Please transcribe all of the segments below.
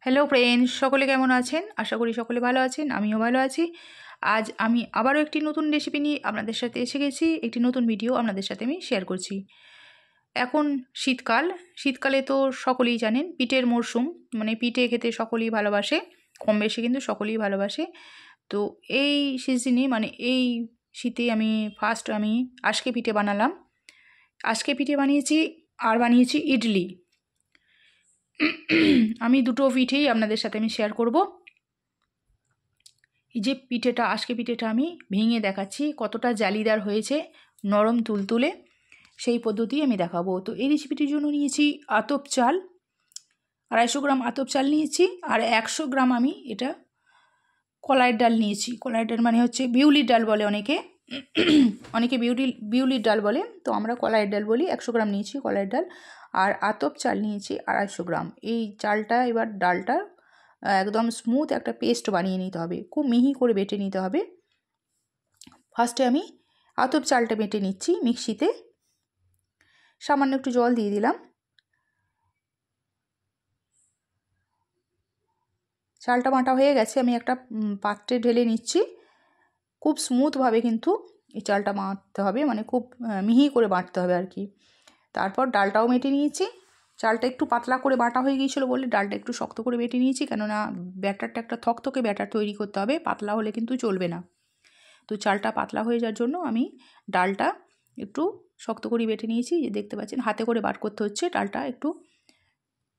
Hello friends, সকলে কেমন আছেন? আশা করি সকলে ভালো আছেন, আমিও ভালো আছি। আজ আমি আবারও একটি নতুন রেসিপি নিয়ে আপনাদের সাথে এসে গেছি। একটি নতুন ভিডিও আপনাদের সাথে আমি শেয়ার করছি। এখন শীতকালে তো সকলেই জানেন পিঠের মরশুম, মানে পিঠে খেতে সকলেই ভালোবাসে, কম বেশি কিন্তু সকলেই ভালোবাসে। তো এই সিজনে মানে এই শীতে আমি আজকে পিঠে বানালাম। আজকে পিঠে বানিয়েছি আর বানিয়েছি ইডলি। আমি দুটো পিঠেই আপনাদের সাথে আমি শেয়ার করব। এই যে আজকে পিঠেটা আমি ভেঙে দেখাচ্ছি কতটা জালিদার হয়েছে, নরম তুলতুলে, সেই পদ্ধতি আমি দেখাবো। তো এই রেসিপিটির জন্য নিয়েছি আতপ চাল, 250 গ্রাম আতপ চাল নিয়েছি, আর 100 গ্রাম আমি এটা কলাইয়ের ডাল নিয়েছি। কলাইয়ের ডাল মানে হচ্ছে বিউলির ডাল বলে অনেকে, অনেকে বিউলির ডাল বলে, তো আমরা কলাইয়ের ডাল বলি। 100 গ্রাম নিয়েছি কলাইয়ের ডাল, আর আতপ চাল নিয়েছি 250 গ্রাম। এই চালটা এবার ডালটা একদম স্মুথ একটা পেস্ট বানিয়ে নিতে হবে, খুব মিহি করে বেটে নিতে হবে। ফার্স্টে আমি আতপ চালটা বেটে নিচ্ছি মিক্সিতে, সামান্য একটু জল দিয়ে দিলাম। চালটা বাটা হয়ে গেছে, আমি একটা পাত্রে ঢেলে নিচ্ছি। খুব স্মুথভাবে কিন্তু এই চালটা বাটতে হবে, মানে খুব মিহি করে বাটতে হবে আর কি। তারপর ডালটাও বেটে নিয়েছি। চালটা একটু পাতলা করে বাটা হয়ে গিয়েছিলো বলে ডালটা একটু শক্ত করে বেটে নিয়েছি, কেননা ব্যাটারটা একটা থকথকে ব্যাটার তৈরি করতে হবে, পাতলা হলে কিন্তু চলবে না। তো চালটা পাতলা হয়ে যাওয়ার জন্য আমি ডালটা একটু শক্ত করে বেটে নিয়েছি। দেখতে পাচ্ছেন হাতে করে বার করতে হচ্ছে, ডালটা একটু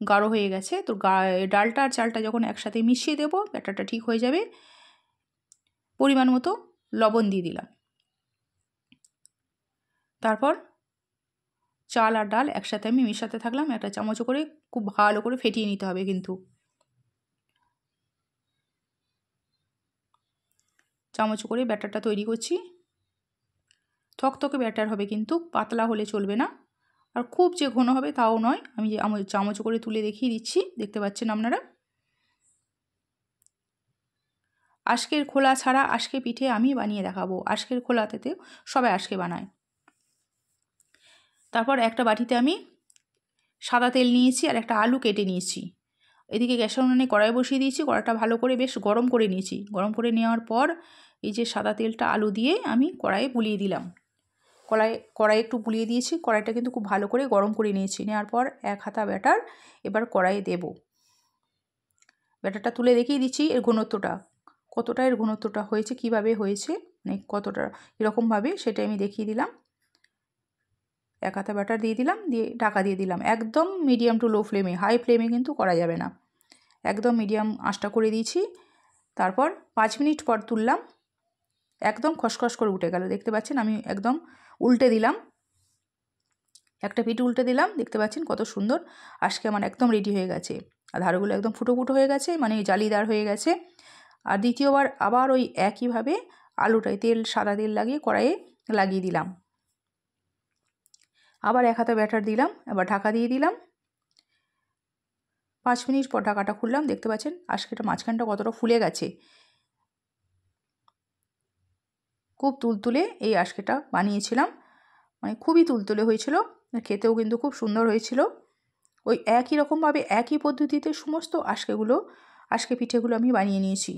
গাঢ় হয়ে গেছে। তো ডালটা আর চালটা যখন একসাথে মিশিয়ে দেবো, ব্যাটারটা ঠিক হয়ে যাবে। পরিমাণ মতো লবণ দিয়ে দিলাম। তারপর চাল আর ডাল একসাথে আমি মিশাতে থাকলাম, একটা চামচ করে খুব ভালো করে ফেটিয়ে নিতে হবে। কিন্তু চামচ করে ব্যাটারটা তৈরি করছি। থকথকে ব্যাটার হবে, কিন্তু পাতলা হলে চলবে না, আর খুব যে ঘন হবে তাও নয়। আমি চামচ করে তুলে দেখিয়ে দিচ্ছি, দেখতে পাচ্ছেন আপনারা। আজকের খোলা ছাড়া আজকে পিঠে আমি বানিয়ে দেখাবো। আজকের খোলাতে সবাই আজকে বানায়। তারপর একটা বাটিতে আমি সাদা তেল নিয়েছি আর একটা আলু কেটে নিয়েছি। এদিকে গ্যাসের উনুনে কড়াই বসিয়ে দিয়েছি, কড়াইটা ভালো করে বেশ গরম করে নিয়েছি। গরম করে নেওয়ার পর এই যে সাদা তেলটা আলু দিয়ে আমি কড়াইয়ে বুলিয়ে দিলাম। কড়াই একটু বুলিয়ে দিয়েছি, কড়াইটা কিন্তু খুব ভালো করে গরম করে নিয়েছি। নেওয়ার পর 1 হাতা ব্যাটার এবার কড়াইয়ে দেব। ব্যাটারটা তুলে দেখিয়ে দিচ্ছি এর ঘনত্বটা, কতটা এর ঘনত্বটা হয়েছে, কিভাবে হয়েছে, মানে কতটা এরকমভাবে সেটা আমি দেখিয়ে দিলাম। 1 হাতা ব্যাটার দিয়ে দিলাম, দিয়ে ঢাকা দিয়ে দিলাম। একদম মিডিয়াম টু লো ফ্লেমে, হাই ফ্লেমে কিন্তু করা যাবে না, একদম মিডিয়াম আঁচটা করে দিয়েছি। তারপর 5 মিনিট পর তুললাম, একদম খসখস করে উঠে গেল। দেখতে পাচ্ছেন আমি একদম উল্টে দিলাম, একটা পিঠ উল্টে দিলাম, দেখতে পাচ্ছেন কত সুন্দর আজকে আমার একদম রেডি হয়ে গেছে। আর ধারগুলো একদম ফুটো ফুটো হয়ে গেছে, মানে জালিদার হয়ে গেছে। আর দ্বিতীয়বার আবার ওই একইভাবে আলুটায় সাদা তেল লাগিয়ে কড়াইয়ে লাগিয়ে দিলাম। আবার 1 হাতা ব্যাটার দিলাম, এবার ঢাকা দিয়ে দিলাম। 5 মিনিট পর ঢাকাটা খুললাম, দেখতে পাচ্ছেন আজকেটা মাঝখানটা কতটা ফুলে গেছে। খুব তুলতুলে এই আজকেটা বানিয়েছিলাম, মানে খুবই তুলতুলে হয়েছিল, খেতেও কিন্তু খুব সুন্দর হয়েছিল। ওই একই রকমভাবে একই পদ্ধতিতে সমস্ত আজকে পিঠেগুলো আমি বানিয়ে নিয়েছি।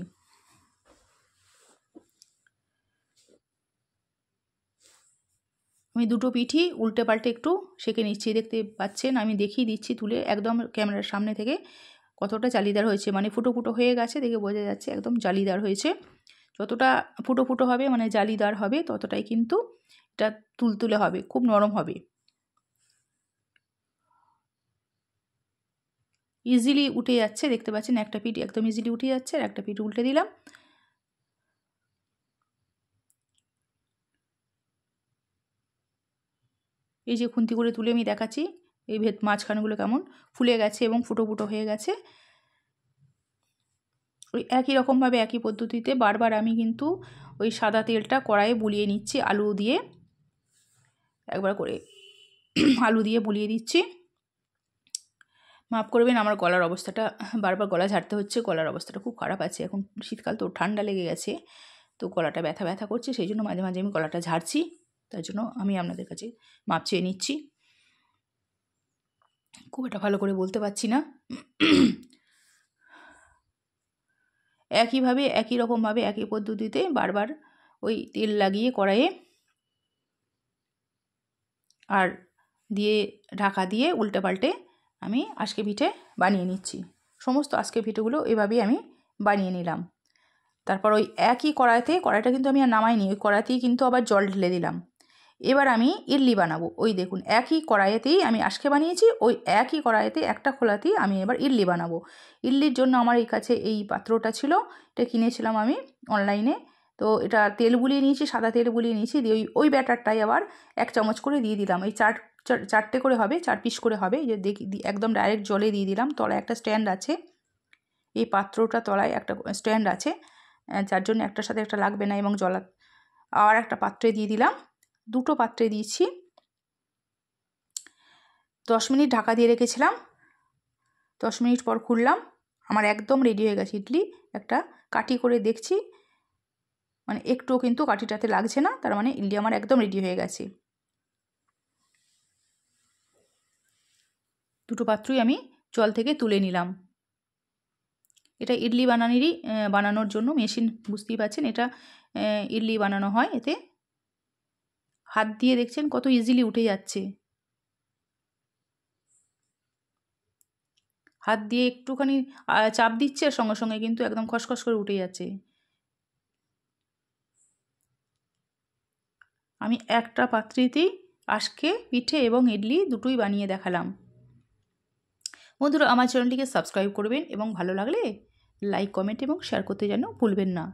আমি দুটো পিঠি উল্টে পাল্টে একটু সেঁকে নিচ্ছি, দেখতে পাচ্ছেন আমি দেখিয়ে দিচ্ছি তুলে একদম ক্যামেরার সামনে থেকে কতটা জালিদার হয়েছে, মানে ফুটো ফুটো হয়ে গেছে, দেখে বোঝা যাচ্ছে একদম জালিদার হয়েছে। যতটা ফুটো ফুটো হবে মানে জালিদার হবে, ততটাই কিন্তু এটা তুলতুলে হবে, খুব নরম হবে, ইজিলি উঠে যাচ্ছে। দেখতে পাচ্ছেন একটা পিঠ একদম ইজিলি উঠে যাচ্ছে, আর একটা পিঠ উল্টে দিলাম। এই যে খুন্তি করে তুলে আমি দেখাচ্ছি, এই মাঝখানগুলো কেমন ফুলে গেছে এবং ফুটো ফুটো হয়ে গেছে। ওই একই রকমভাবে একই পদ্ধতিতে বারবার আমি কিন্তু ওই সাদা তেলটা কড়াইয়ে বুলিয়ে নিচ্ছি, আলু দিয়ে একবার করে আলু দিয়ে বুলিয়ে দিচ্ছি। মাফ করবেন আমার গলার অবস্থাটা, বারবার গলা ঝাড়তে হচ্ছে, গলার অবস্থাটা খুব খারাপ আছে। এখন শীতকাল তো ঠান্ডা লেগে গেছে, তো গলাটা ব্যথা ব্যথা করছে, সেই জন্য মাঝে মাঝে আমি গলাটা ঝাড়ছি। তার জন্য আমি আপনাদের কাছে মাপ চেয়ে নিচ্ছি, খুব একটা ভালো করে বলতে পারছি না। একইভাবে একই রকমভাবে একই পদ্ধতিতে বারবার ওই তেল লাগিয়ে কড়াইয়ে আর দিয়ে ঢাকা দিয়ে উল্টে পাল্টে আমি আজকে পিঠে বানিয়ে নিচ্ছি। সমস্ত আজকে পিঠেগুলো এভাবেই আমি বানিয়ে নিলাম। তারপর ওই একই কড়াইটা কিন্তু আমি আর নামাইনি, ওই কড়াইতেই কিন্তু আবার জল ঢেলে দিলাম। এবার আমি ইডলি বানাবো। ওই দেখুন একই কড়াইতেই আমি আজকে বানিয়েছি, ওই একই কড়াইতে একটা খোলাতেই আমি এবার ইডলি বানাবো। ইডলির জন্য আমার এই কাছে এই পাত্রটা ছিল, এটা কিনেছিলাম আমি অনলাইনে। তো এটা তেল গুলিয়ে নিয়েছি, সাদা তেল গুলিয়ে নিয়েছি, দিয়ে ওই ব্যাটারটাই আবার 1 চামচ করে দিয়ে দিলাম। এই চারটে করে হবে, 4 পিস করে হবে। যে দেখি একদম ডাইরেক্ট জলে দিয়ে দিলাম। তলায় একটা স্ট্যান্ড আছে, এই পাত্রটা তলায় একটা স্ট্যান্ড আছে, যার জন্য একটার সাথে একটা লাগবে না। এবং আর একটা পাত্রে দিয়ে দিলাম, 2টো পাত্রে দিয়েছি। 10 মিনিট ঢাকা দিয়ে রেখেছিলাম। 10 মিনিট পর খুললাম, আমার একদম রেডি হয়ে গেছে ইডলি। একটা কাঠি করে দেখছি, মানে একটুও কিন্তু কাঠিটাতে লাগছে না, তার মানে ইডলি আমার একদম রেডি হয়ে গেছে। 2টো পাত্রই আমি জল থেকে তুলে নিলাম। এটা ইডলি বানানোর জন্য মেশিন, বুঝতেই পারছেন এটা ইডলি বানানো হয়। এতে হাত দিয়ে দেখছেন কত ইজিলি উঠে যাচ্ছে। হাত দিয়ে একটুখানি চাপ দিচ্ছে, সঙ্গে সঙ্গে কিন্তু একদম খসখস করে উঠে যাচ্ছে। আমি একটা পাত্রেতেই আজকে পিঠে এবং ইডলি দুটোই বানিয়ে দেখালাম। বন্ধুরা, আমার চ্যানেলটিকে সাবস্ক্রাইব করবেন এবং ভালো লাগলে লাইক, কমেন্ট এবং শেয়ার করতে যেন ভুলবেন না।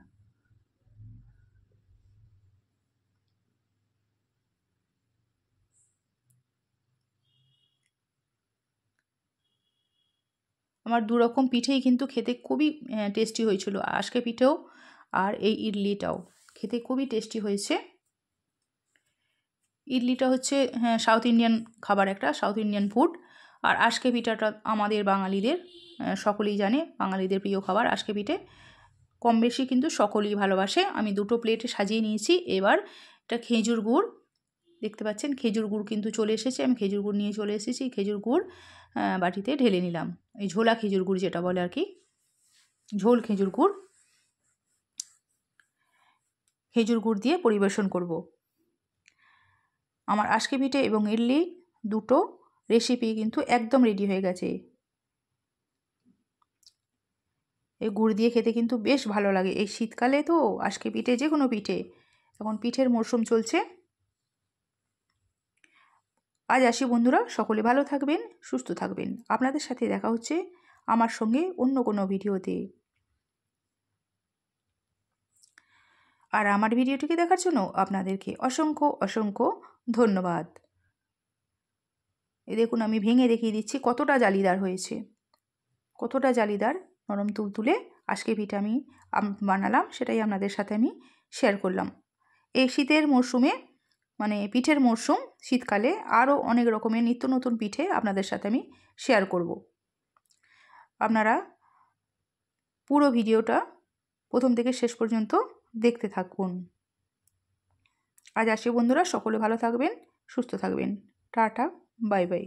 আমার 2 রকম পিঠেই কিন্তু খেতে খুবই টেস্টি হয়েছিল। আজকে পিঠেও আর এই ইডলিটাও খেতে খুবই টেস্টি হয়েছে। ইডলিটা হচ্ছে সাউথ ইন্ডিয়ান খাবার, একটা সাউথ ইন্ডিয়ান ফুড। আর আজকে পিঠাটা আমাদের বাঙালিদের, সকলেই জানে, বাঙালিদের প্রিয় খাবার আজকে পিঠে। কম বেশি কিন্তু সকলেই ভালোবাসে। আমি 2টো প্লেটে সাজিয়ে নিয়েছি। এবার এটা খেজুর গুড়, দেখতে পাচ্ছেন খেজুর গুড় কিন্তু চলে এসেছে। আমি খেজুর গুড় নিয়ে চলে এসেছি। খেজুর গুড় বাটিতে ঢেলে নিলাম। এই ঝোলা খেজুর গুড় যেটা বলে আর কি, ঝোল খেজুর গুড়। খেজুর গুড় দিয়ে পরিবেশন করব। আমার আজকে পিঠে এবং ইডলি 2টো রেসিপি কিন্তু একদম রেডি হয়ে গেছে। এই গুড় দিয়ে খেতে কিন্তু বেশ ভালো লাগে। এই শীতকালে তো আজকে পিঠে, যে কোনো পিঠে, এখন পিঠের মরশুম চলছে। আজ আসি বন্ধুরা, সকলে ভালো থাকবেন, সুস্থ থাকবেন। আপনাদের সাথে দেখা হচ্ছে আমার সঙ্গে অন্য কোনো ভিডিওতে। আর আমার ভিডিওটিকে দেখার জন্য আপনাদেরকে অসংখ্য অসংখ্য ধন্যবাদ। এই দেখুন আমি ভেঙে দেখিয়ে দিচ্ছি কতটা জালিদার হয়েছে, কতটা জালিদার নরম তুলতুলে আজকে পিঠে আমি বানালাম, সেটাই আপনাদের সাথে আমি শেয়ার করলাম। এই শীতের মরশুমে, মানে পিঠের মরশুম, শীতকালে আরও অনেক রকমের নিত্য নতুন পিঠে আপনাদের সাথে আমি শেয়ার করব। আপনারা পুরো ভিডিওটা প্রথম থেকে শেষ পর্যন্ত দেখতে থাকুন। আজ আসি বন্ধুরা, সকলে ভালো থাকবেন, সুস্থ থাকবেন। Tata, bye bye.